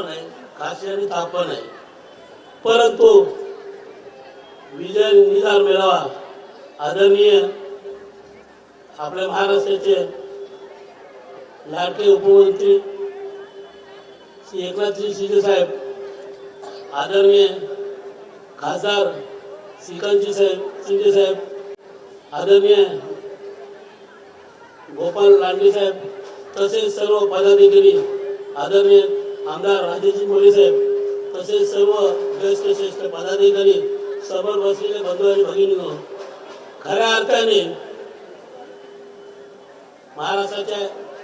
नाही, काशी आणि तापण आहे, परंतु विजय निधार मेळावा आदरणीय आपल्या महाराष्ट्राचे लाडके उपमुख्यमंत्री श्री एकनाथजी शिंदे साहेब, आदरणीय खासदार श्रीकांतजी शिंदे साहेब, आदरणीय गोपाल लांडे साहेब, तसेच सर्व पदाधिकारी, आदरणीय आमदार राजेजी मोरे साहेब, तसेच सर्व ज्येष्ठ पदाधिकारी, समोर बसलेले बंधू आणि भगिनींनो, खऱ्या अर्थाने महाराष्ट्राच्या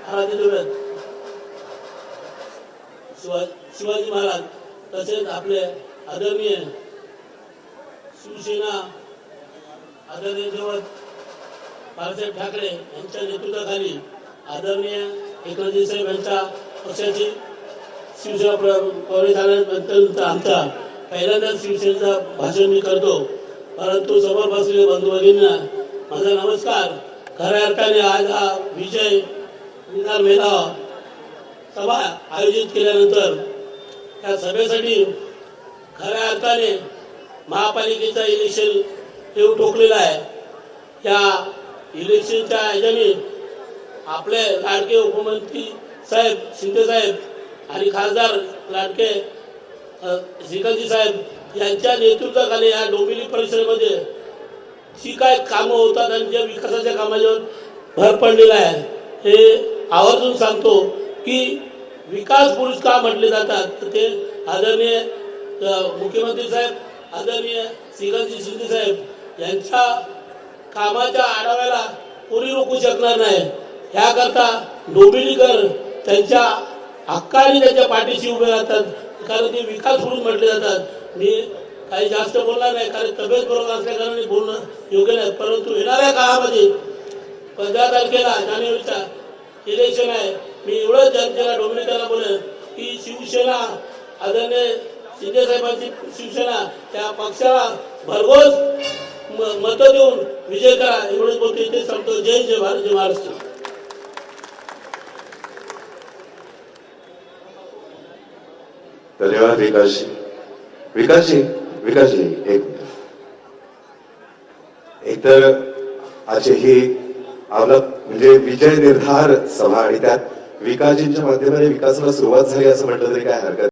आराध्य शिवाजी महाराज, तसेच आपले आदरणीय शिवसेना आदरणीय दैवत बाळासाहेब ठाकरे यांच्या नेतृत्वाखाली आदरणीय एकनाथजी साहेब यांच्या पक्षाची शिवसेना प्रवेश झाल्यानंतर आमचा पहिल्यांदाच शिवसेनेचा भाषण मी करतो, परंतु समोर बसलेले बंधू भगिनींना माझा नमस्कार. खऱ्या अर्थाने आज हा विजय निधार मेळावा सभा आयोजित केल्यानंतर त्या सभेसाठी खऱ्या अर्थाने महापालिकेचा इलेक्शन येऊ ठोकलेला आहे. या इलेक्शनच्या ह्याच्याने आपले लाडके उपमुख्यमंत्री साहेब शिंदे साहेब आणि खासदार लाडके श्रीकांतजी साहेब यांच्या नेतृत्वाखाली या डोंबिवली परिसरामध्ये जी काय कामं होतात आणि ज्या विकासाच्या कामावर भर पडलेला आहे, हे आवर्जून सांगतो की विकास पुरुष का म्हटले जातात, तर ते आदरणीय मुख्यमंत्री साहेब, आदरणीय श्रीकांतजी शिंदे साहेब यांच्या कामाच्या आढाव्याला कोणी रोखू शकणार नाही. याकरता डोंबिवलीकर त्यांच्या हक्काने त्यांच्या पाठीशी उभे राहतात, कारण ते विकास पुरुष म्हटले जातात. मी काही जास्त बोलणार नाही, कारण तब्येत बरोबर असल्याकारणे बोलणं योग्य नाही, परंतु येणाऱ्या काळामध्ये 15 तारखेला जानेवारीचा इलेक्शन आहे. मी एवढंच जनतेला डोंबिवलीकरांना बोलेन की शिवसेना आदरणीय शिंदे साहेबांची शिवसेना त्या पक्षाला भरघोस मतं देऊन विजय करा, एवढंच बोलतो. इथे सांगतो. जय जय भारत, जय महाराष्ट्र. धन्यवाद विकासजी. एक तर आजची ही आपला म्हणजे विजय निर्धार सभा आणि त्यात विकासजींच्या माध्यमाने विकासाला सुरुवात झाली असं म्हटलं तरी काय हरकत